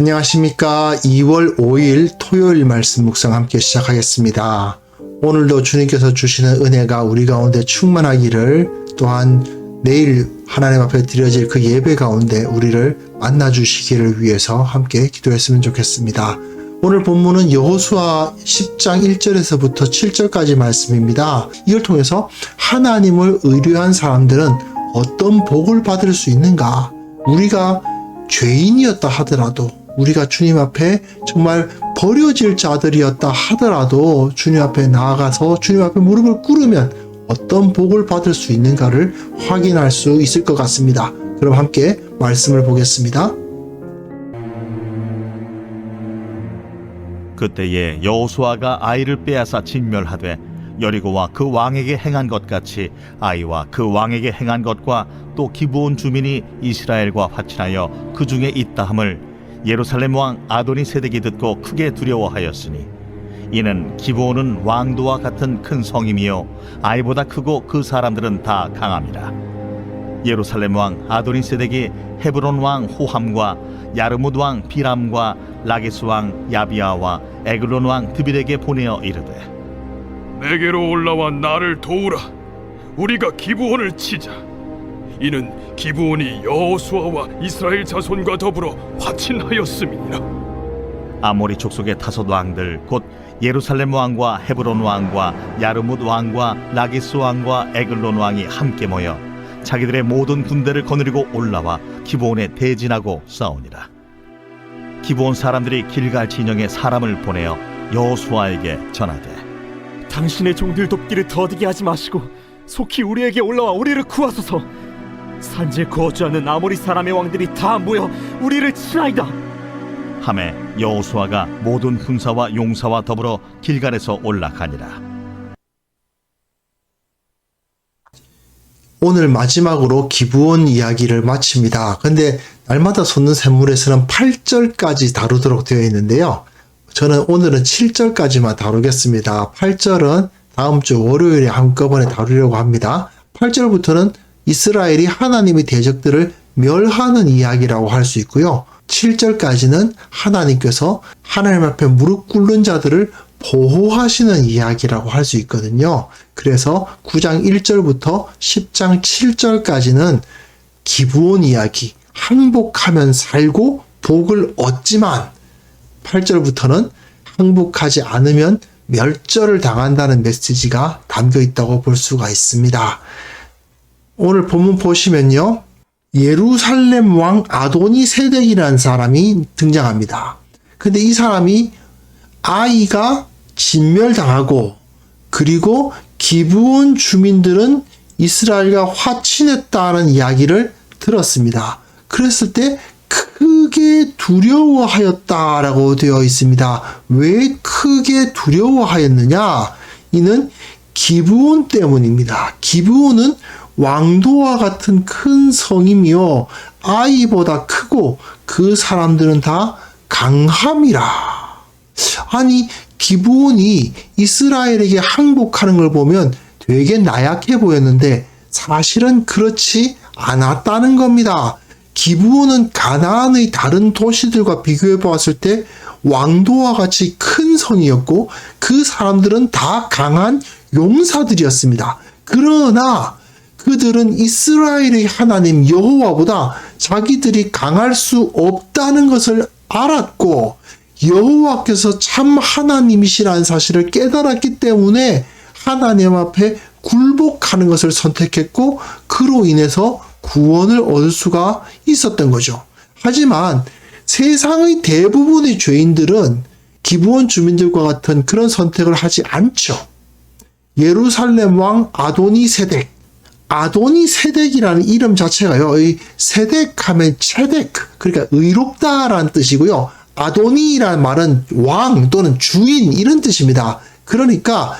안녕하십니까. 2월 5일 토요일 말씀 묵상 함께 시작하겠습니다. 오늘도 주님께서 주시는 은혜가 우리 가운데 충만하기를, 또한 내일 하나님 앞에 드려질 그 예배 가운데 우리를 만나주시기를 위해서 함께 기도했으면 좋겠습니다. 오늘 본문은 여호수아 10장 1절에서부터 7절까지 말씀입니다. 이걸 통해서 하나님을 의뢰한 사람들은 어떤 복을 받을 수 있는가? 우리가 죄인이었다 하더라도, 우리가 주님 앞에 정말 버려질 자들이었다 하더라도 주님 앞에 나아가서 주님 앞에 무릎을 꿇으면 어떤 복을 받을 수 있는가를 확인할 수 있을 것 같습니다. 그럼 함께 말씀을 보겠습니다. 그때에 여호수아가 아이를 빼앗아 진멸하되 여리고와 그 왕에게 행한 것 같이 아이와 그 왕에게 행한 것과 또 기브온 주민이 이스라엘과 화친하여 그 중에 있다 함을 예루살렘 왕 아도니세덱이 듣고 크게 두려워하였으니, 이는 기브온은 왕도와 같은 큰 성임이요 아이보다 크고 그 사람들은 다 강함이라. 예루살렘 왕 아도니세덱이 헤브론 왕 호함과 야르뭇 왕 비람과 라게스 왕 야비아와 에글론 왕 드빌에게 보내어 이르되, 내게로 올라와 나를 도우라. 우리가 기브온을 치자. 이는 기브온이 여호수아와 이스라엘 자손과 더불어 화친하였음이니라. 아모리 족속의 다섯 왕들 곧 예루살렘 왕과 헤브론 왕과 야르뭇 왕과 라게스 왕과 에글론 왕이 함께 모여 자기들의 모든 군대를 거느리고 올라와 기브온에 대진하고 싸우니라. 기브온 사람들이 길갈 진영에 사람을 보내어 여호수아에게 전하되, 당신의 종들 돕기를 더디게 하지 마시고 속히 우리에게 올라와 우리를 구하소서. 산지에 거주하는 아모리 사람의 왕들이 다 모여 우리를 치나이다. 하매 여호수아가 모든 군사와 용사와 더불어 길갈에서 올라가니라. 오늘 마지막으로 기브온 이야기를 마칩니다. 근데 날마다 솟는 샘물에서는 8절까지 다루도록 되어 있는데요. 저는 오늘은 7절까지만 다루겠습니다. 8절은 다음 주 월요일에 한꺼번에 다루려고 합니다. 8절부터는 이스라엘이 하나님의 대적들을 멸하는 이야기라고 할 수 있고요. 7절까지는 하나님께서 하나님 앞에 무릎 꿇는 자들을 보호하시는 이야기라고 할 수 있거든요. 그래서 9장 1절부터 10장 7절까지는 기브온 이야기, 항복하면 살고 복을 얻지만, 8절부터는 항복하지 않으면 멸절을 당한다는 메시지가 담겨 있다고 볼 수가 있습니다. 오늘 본문 보시면요, 예루살렘 왕 아도니세덱이라는 사람이 등장합니다. 근데 이 사람이 아이가 진멸당하고, 그리고 기브온 주민들은 이스라엘과 화친했다는 이야기를 들었습니다. 그랬을 때 크게 두려워하였다라고 되어 있습니다. 왜 크게 두려워하였느냐? 이는 기브온 때문입니다. 기브온은 왕도와 같은 큰 성이며 아이보다 크고 그 사람들은 다 강함이라. 아니, 기브온이 이스라엘에게 항복하는 걸 보면 되게 나약해 보였는데 사실은 그렇지 않았다는 겁니다. 기브온은 가나안의 다른 도시들과 비교해 보았을 때 왕도와 같이 큰 성이었고 그 사람들은 다 강한 용사들이었습니다. 그러나 그들은 이스라엘의 하나님 여호와보다 자기들이 강할 수 없다는 것을 알았고, 여호와께서 참 하나님이시라는 사실을 깨달았기 때문에 하나님 앞에 굴복하는 것을 선택했고, 그로 인해서 구원을 얻을 수가 있었던 거죠. 하지만 세상의 대부분의 죄인들은 기브온 주민들과 같은 그런 선택을 하지 않죠. 예루살렘 왕 아도니세덱이라는 이름 자체가요, 이 세덱 하면 체덱, 그러니까 의롭다라는 뜻이고요. 아도니라는 말은 왕 또는 주인, 이런 뜻입니다. 그러니까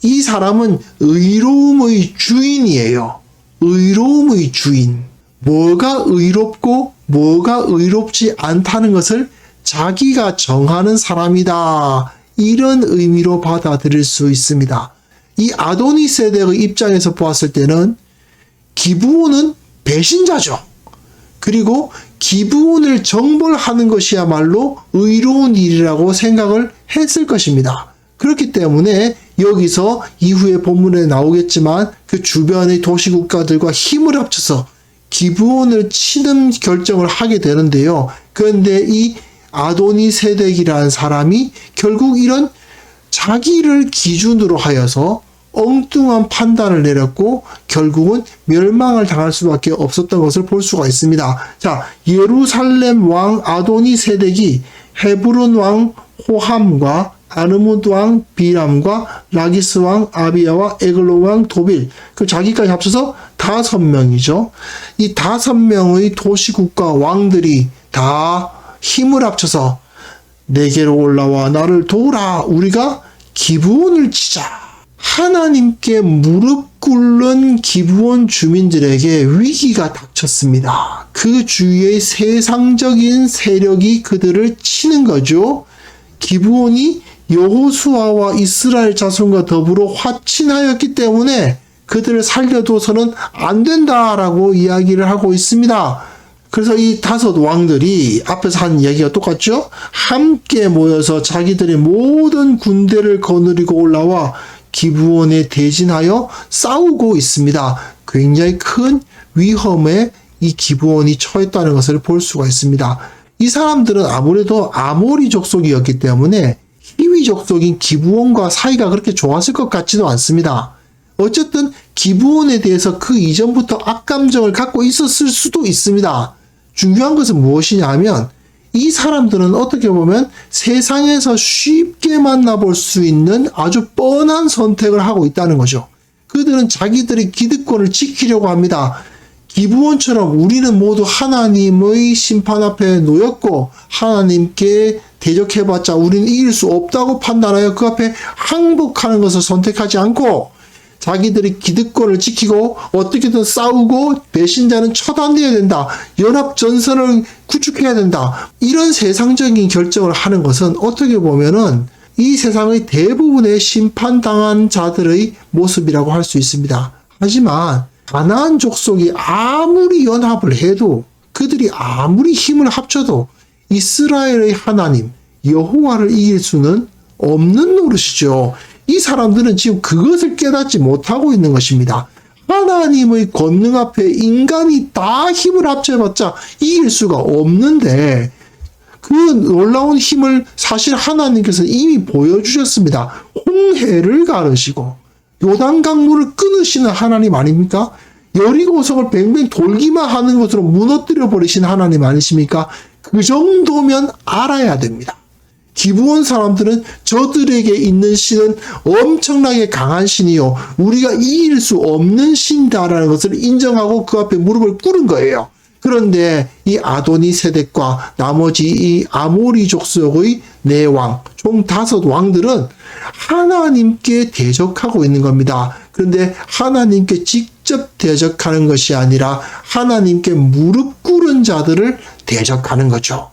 이 사람은 의로움의 주인이에요. 의로움의 주인. 뭐가 의롭고 뭐가 의롭지 않다는 것을 자기가 정하는 사람이다. 이런 의미로 받아들일 수 있습니다. 이 아도니세덱의 입장에서 보았을 때는 기브온은 배신자죠. 그리고 기브온을 정벌하는 것이야말로 의로운 일이라고 생각을 했을 것입니다. 그렇기 때문에 여기서 이후에 본문에 나오겠지만 그 주변의 도시국가들과 힘을 합쳐서 기브온을 치는 결정을 하게 되는데요. 그런데 이 아도니세덱이라는 사람이 결국 이런 자기를 기준으로 하여서 엉뚱한 판단을 내렸고 결국은 멸망을 당할 수밖에 없었던 것을 볼 수가 있습니다. 자, 예루살렘 왕 아도니세덱이 헤브론 왕 호함과 아르무드 왕 비람과 라기스 왕 아비야와 에글로 왕 도빌, 그 자기까지 합쳐서 5명이죠. 이 5명의 도시국가 왕들이 다 힘을 합쳐서 내게로 올라와 나를 도우라, 우리가 기브온을 치자. 하나님께 무릎 꿇는 기브온 주민들에게 위기가 닥쳤습니다. 그 주위의 세상적인 세력이 그들을 치는 거죠. 기브온이 여호수아와 이스라엘 자손과 더불어 화친하였기 때문에 그들을 살려둬서는 안 된다라고 이야기를 하고 있습니다. 그래서 이 5 왕들이 앞에서 한 이야기가 똑같죠? 함께 모여서 자기들의 모든 군대를 거느리고 올라와 기브온에 대진하여 싸우고 있습니다. 굉장히 큰 위험에 이 기브온이 처했다는 것을 볼 수가 있습니다. 이 사람들은 아무래도 아모리 족속이었기 때문에 히위 족속인 기브온과 사이가 그렇게 좋았을 것 같지도 않습니다. 어쨌든 기브온에 대해서 그 이전부터 악감정을 갖고 있었을 수도 있습니다. 중요한 것은 무엇이냐 하면 이 사람들은 어떻게 보면 세상에서 쉽게 만나볼 수 있는 아주 뻔한 선택을 하고 있다는 거죠. 그들은 자기들의 기득권을 지키려고 합니다. 기브온처럼 우리는 모두 하나님의 심판 앞에 놓였고 하나님께 대적해봤자 우리는 이길 수 없다고 판단하여 그 앞에 항복하는 것을 선택하지 않고 자기들이 기득권을 지키고 어떻게든 싸우고 배신자는 처단돼야 된다. 연합전선을 구축해야 된다. 이런 세상적인 결정을 하는 것은 어떻게 보면은 이 세상의 대부분의 심판당한 자들의 모습이라고 할 수 있습니다. 하지만 가나안 족속이 아무리 연합을 해도 그들이 아무리 힘을 합쳐도 이스라엘의 하나님 여호와를 이길 수는 없는 노릇이죠. 이 사람들은 지금 그것을 깨닫지 못하고 있는 것입니다. 하나님의 권능 앞에 인간이 다 힘을 합쳐봤자 이길 수가 없는데 그 놀라운 힘을 사실 하나님께서 이미 보여주셨습니다. 홍해를 가르시고 요단강물을 끊으시는 하나님 아닙니까? 여리고성을 뱅뱅 돌기만 하는 것으로 무너뜨려 버리신 하나님 아니십니까? 그 정도면 알아야 됩니다. 기브온 사람들은 저들에게 있는 신은 엄청나게 강한 신이요 우리가 이길 수 없는 신이다라는 것을 인정하고 그 앞에 무릎을 꿇은 거예요. 그런데 이 아도니세덱과 나머지 이 아모리 족속의 4왕, 총 5 왕들은 하나님께 대적하고 있는 겁니다. 그런데 하나님께 직접 대적하는 것이 아니라 하나님께 무릎 꿇은 자들을 대적하는 거죠.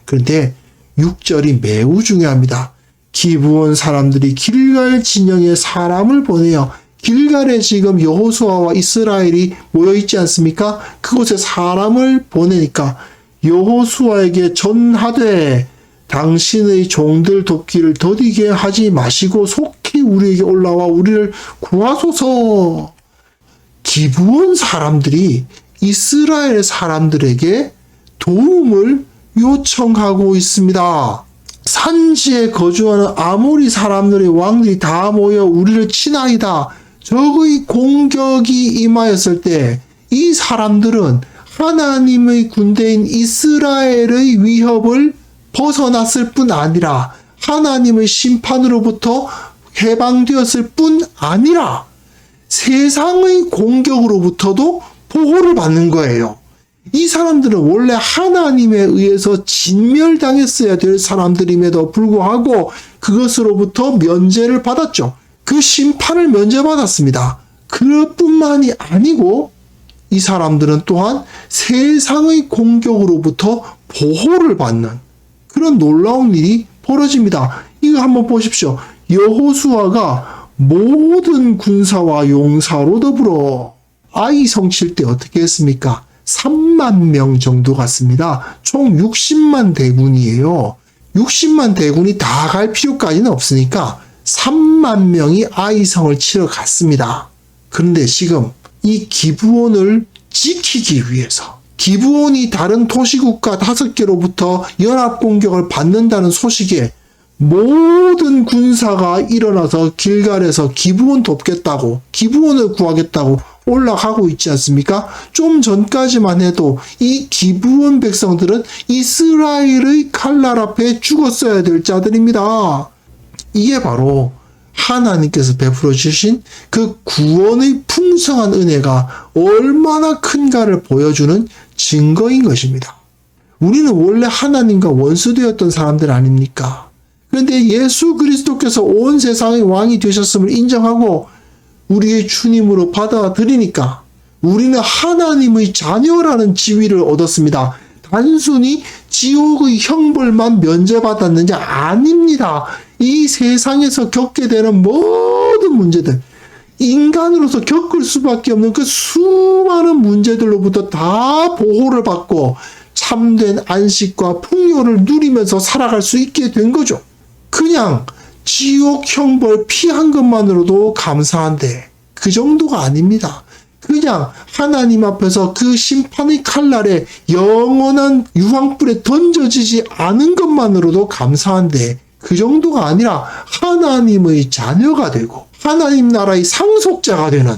그런데 6절이 매우 중요합니다. 기브온 사람들이 길갈 진영에 사람을 보내요. 길갈에 지금 여호수아와 이스라엘이 모여있지 않습니까? 그곳에 사람을 보내니까 여호수아에게 전하되 당신의 종들 돕기를 더디게 하지 마시고 속히 우리에게 올라와 우리를 구하소서. 기브온 사람들이 이스라엘 사람들에게 도움을 요청하고 있습니다. 산지에 거주하는 아모리 사람들의 왕들이 다 모여 우리를 치나이다. 적의 공격이 임하였을 때 이 사람들은 하나님의 군대인 이스라엘의 위협을 벗어났을 뿐 아니라 하나님의 심판으로부터 해방되었을 뿐 아니라 세상의 공격으로부터도 보호를 받는 거예요. 이 사람들은 원래 하나님에 의해서 진멸당했어야 될 사람들임에도 불구하고 그것으로부터 면제를 받았죠. 그 심판을 면제받았습니다. 그뿐만이 아니고 이 사람들은 또한 세상의 공격으로부터 보호를 받는 그런 놀라운 일이 벌어집니다. 이거 한번 보십시오. 여호수아가 모든 군사와 용사로 더불어 아이 성칠 때 어떻게 했습니까? 3만 명 정도 갔습니다. 총 60만 대군이에요. 60만 대군이 다 갈 필요까지는 없으니까 3만 명이 아이성을 치러 갔습니다. 그런데 지금 이 기브온을 지키기 위해서 기브온이 다른 도시국가 5개로부터 연합 공격을 받는다는 소식에 모든 군사가 일어나서 길갈에서 기브온 돕겠다고, 기브온을 구하겠다고 올라가고 있지 않습니까? 좀 전까지만 해도 이 기브온 백성들은 이스라엘의 칼날 앞에 죽었어야 될 자들입니다. 이게 바로 하나님께서 베풀어 주신 그 구원의 풍성한 은혜가 얼마나 큰가를 보여주는 증거인 것입니다. 우리는 원래 하나님과 원수되었던 사람들 아닙니까? 그런데 예수 그리스도께서 온 세상의 왕이 되셨음을 인정하고 우리의 주님으로 받아들이니까 우리는 하나님의 자녀라는 지위를 얻었습니다. 단순히 지옥의 형벌만 면제받았는지 아닙니다. 이 세상에서 겪게 되는 모든 문제들, 인간으로서 겪을 수밖에 없는 그 수많은 문제들로부터 다 보호를 받고 참된 안식과 풍요를 누리면서 살아갈 수 있게 된 거죠. 그냥 지옥 형벌 피한 것만으로도 감사한데 그 정도가 아닙니다. 그냥 하나님 앞에서 그 심판의 칼날에 영원한 유황불에 던져지지 않은 것만으로도 감사한데 그 정도가 아니라 하나님의 자녀가 되고 하나님 나라의 상속자가 되는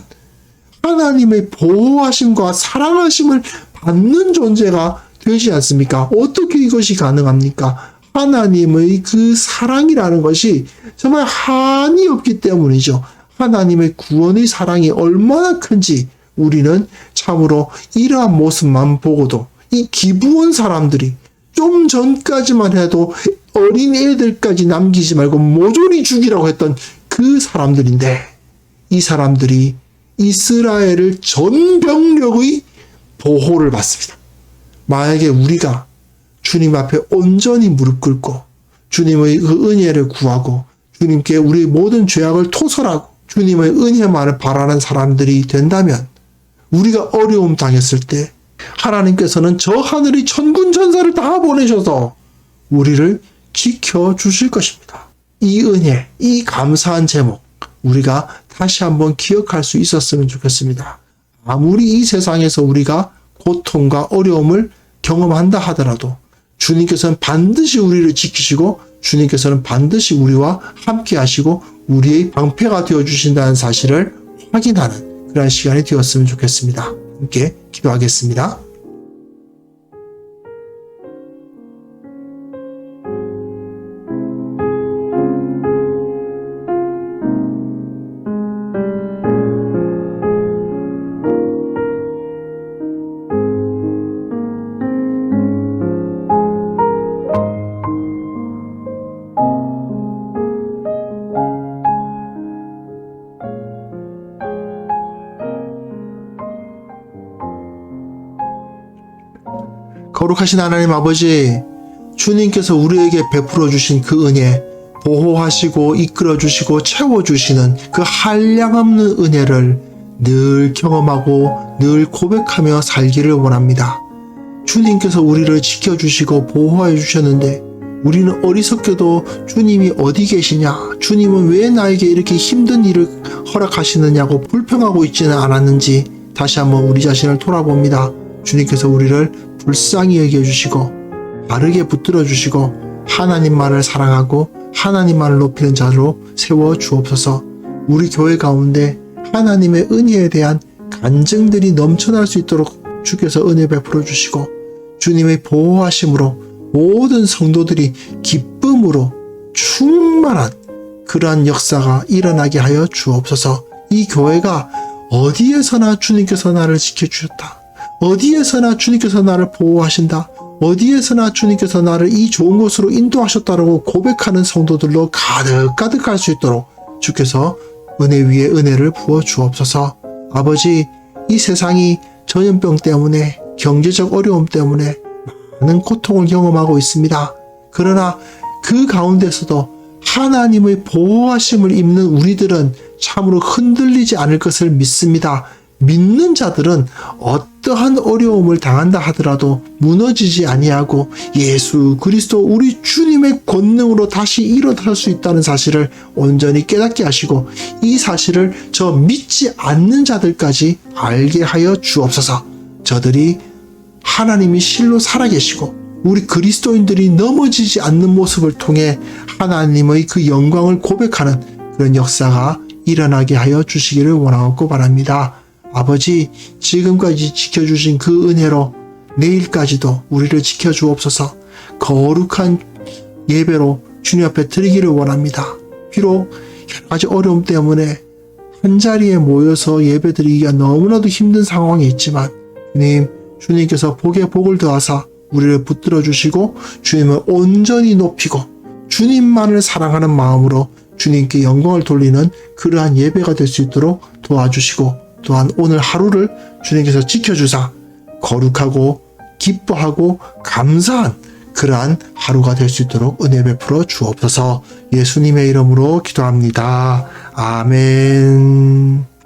하나님의 보호하심과 사랑하심을 받는 존재가 되지 않습니까? 어떻게 이것이 가능합니까? 하나님의 그 사랑이라는 것이 정말 한이 없기 때문이죠. 하나님의 구원의 사랑이 얼마나 큰지 우리는 참으로 이러한 모습만 보고도 이 기브온 사람들이 좀 전까지만 해도 어린 애들까지 남기지 말고 모조리 죽이라고 했던 그 사람들인데 이 사람들이 이스라엘을 전 병력의 보호를 받습니다. 만약에 우리가 주님 앞에 온전히 무릎 꿇고 주님의 그 은혜를 구하고 주님께 우리의 모든 죄악을 토설하고 주님의 은혜만을 바라는 사람들이 된다면 우리가 어려움 당했을 때 하나님께서는 저 하늘의 천군 천사를 다 보내셔서 우리를 지켜주실 것입니다. 이 은혜, 이 감사한 제목 우리가 다시 한번 기억할 수 있었으면 좋겠습니다. 아무리 이 세상에서 우리가 고통과 어려움을 경험한다 하더라도 주님께서는 반드시 우리를 지키시고 주님께서는 반드시 우리와 함께 하시고 우리의 방패가 되어주신다는 사실을 확인하는 그런 시간이 되었으면 좋겠습니다. 함께 기도하겠습니다. 거룩하신 하나님 아버지, 주님께서 우리에게 베풀어 주신 그 은혜, 보호하시고 이끌어 주시고 채워 주시는 그 한량없는 은혜를 늘 경험하고 늘 고백하며 살기를 원합니다. 주님께서 우리를 지켜주시고 보호해 주셨는데 우리는 어리석게도 주님이 어디 계시냐, 주님은 왜 나에게 이렇게 힘든 일을 허락하시느냐고 불평하고 있지는 않았는지 다시 한번 우리 자신을 돌아봅니다. 주님께서 우리를 불쌍히 여겨주시고 바르게 붙들어 주시고 하나님만을 사랑하고 하나님만을 높이는 자로 세워 주옵소서. 우리 교회 가운데 하나님의 은혜에 대한 간증들이 넘쳐날 수 있도록 주께서 은혜 베풀어 주시고 주님의 보호하심으로 모든 성도들이 기쁨으로 충만한 그러한 역사가 일어나게 하여 주옵소서. 이 교회가 어디에서나 주님께서 나를 지켜주셨다, 어디에서나 주님께서 나를 보호하신다, 어디에서나 주님께서 나를 이 좋은 곳으로 인도하셨다라고 고백하는 성도들로 가득가득할 수 있도록 주께서 은혜 위에 은혜를 부어 주옵소서. 아버지, 이 세상이 전염병 때문에 경제적 어려움 때문에 많은 고통을 경험하고 있습니다. 그러나 그 가운데서도 하나님의 보호하심을 입는 우리들은 참으로 흔들리지 않을 것을 믿습니다. 믿는 자들은 어떤 어떠한 어려움을 당한다 하더라도 무너지지 아니하고 예수 그리스도 우리 주님의 권능으로 다시 일어설 수 있다는 사실을 온전히 깨닫게 하시고 이 사실을 저 믿지 않는 자들까지 알게 하여 주옵소서. 저들이 하나님이 실로 살아계시고 우리 그리스도인들이 넘어지지 않는 모습을 통해 하나님의 그 영광을 고백하는 그런 역사가 일어나게 하여 주시기를 원하고 바랍니다. 아버지, 지금까지 지켜주신 그 은혜로 내일까지도 우리를 지켜주옵소서. 거룩한 예배로 주님 앞에 드리기를 원합니다. 비록 여러 가지 어려움 때문에 한자리에 모여서 예배 드리기가 너무나도 힘든 상황이 있지만 주님께서 복에 복을 더하사 우리를 붙들어 주시고 주님을 온전히 높이고 주님만을 사랑하는 마음으로 주님께 영광을 돌리는 그러한 예배가 될 수 있도록 도와주시고 또한 오늘 하루를 주님께서 지켜주사 거룩하고 기뻐하고 감사한 그러한 하루가 될 수 있도록 은혜 베풀어 주옵소서. 예수님의 이름으로 기도합니다. 아멘.